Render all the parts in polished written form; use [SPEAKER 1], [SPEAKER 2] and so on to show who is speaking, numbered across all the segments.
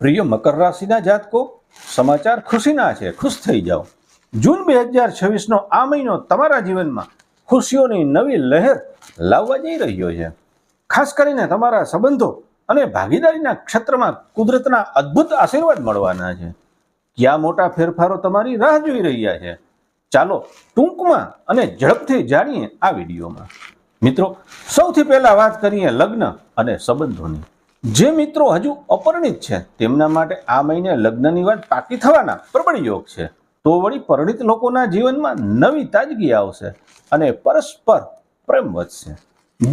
[SPEAKER 1] પ્રિય મકર રાશિના જાતકો, સમાચાર ખુશીના છે, ખુશ થઈ જાઓ. જૂન 2026નો આ મહિનો તમારા જીવનમાં ખુશીઓની નવી લહેર લાવવા જઈ રહ્યો છે. ખાસ કરીને તમારા સંબંધો અને ભાગીદારીના ક્ષેત્રમાં કુદરતના અદ્ભુત આશીર્વાદ મળવાના છે. ક્યાં મોટા ફેરફારો તમારી રાહ જોઈ રહ્યા છે? ચાલો ટૂંકમાં અને ઝડપથી જાણીએ આ વિડીયોમાં. મિત્રો, સૌથી પહેલા વાત કરીએ લગ્ન અને સંબંધોની. જે મિત્રો હજુ અપરિણિત છે તેમના માટે આ મહિને લગ્નની વાત પાકી થવાના પ્રબળ યોગ છે. તો વળી પરિણિત લોકોના જીવનમાં નવી તાજગી આવશે અને પરસ્પર પ્રેમ વધશે.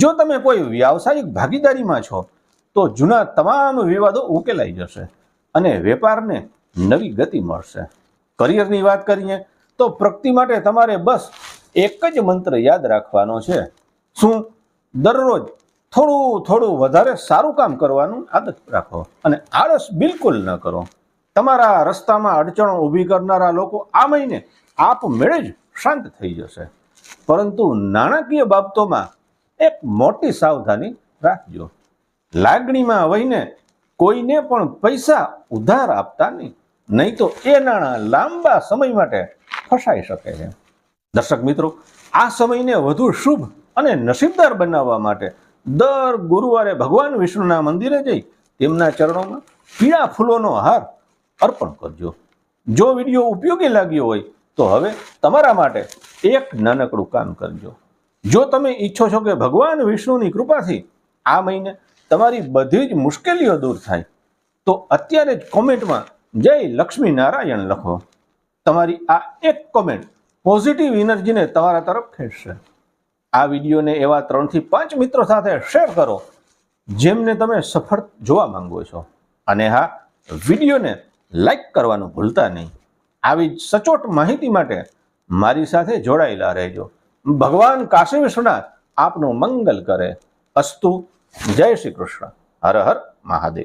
[SPEAKER 1] જો તમે કોઈ વ્યાવસાયિક ભાગીદારીમાં છો તો જૂના તમામ વિવાદો ઉકેલાઈ જશે અને વેપારને નવી ગતિ મળશે. કરિયરની વાત કરીએ તો પ્રગતિ માટે તમારે બસ એક જ મંત્ર યાદ રાખવાનો છે. શું? દરરોજ થોડું વધારે સારું કામ કરવાનું આદત રાખો અને આળસ બિલકુલ ન કરો. તમારા રસ્તામાં અડચણો ઊભી કરનારા લોકો આ મહિને આપમેળે જ શાંત થઈ જશે. પરંતુ નાણાકીય બાબતોમાં એક મોટી સાવધાની રાખજો. લાગણીમાં વહીને કોઈને પણ પૈસા ઉધાર આપતા નહીં તો એ નાણાં લાંબા સમય માટે ફસાઈ શકે છે. દર્શક મિત્રો, આ સમયને વધુ શુભ અને નસીબદાર બનાવવા માટે દર ગુરુવારે ભગવાન વિષ્ણુના મંદિરે જઈ તેમના ચરણોમાં પીળા ફૂલોનો હાર અર્પણ કરજો. જો વિડીયો ઉપયોગી લાગ્યો હોય તો હવે તમારા માટે એક નાનકડું કામ કરજો. જો તમે ઈચ્છો છો કે ભગવાન વિષ્ણુની કૃપાથી આ મહિને તમારી બધી જ મુશ્કેલીઓ દૂર થાય તો અત્યારે જ કોમેન્ટમાં જય લક્ષ્મી નારાયણ લખો. તમારી આ એક કોમેન્ટ પોઝિટિવ એનર્જીને તમારા તરફ ખેંચશે. આ વિડીયોને એવા 3 થી 5 મિત્રો સાથે શેર કરો જેમને તમે સફળ જોવા માંગો છો. અને હા, વિડીયોને લાઈક કરવાનું ભૂલતા નહીં. આવી જ સચોટ માહિતી માટે મારી સાથે જોડાયેલા રહેજો. ભગવાન કાશી વિશ્વનાથ આપનું મંગલ કરે. અસ્તુ. જય શ્રી કૃષ્ણ. હર હર મહાદેવ.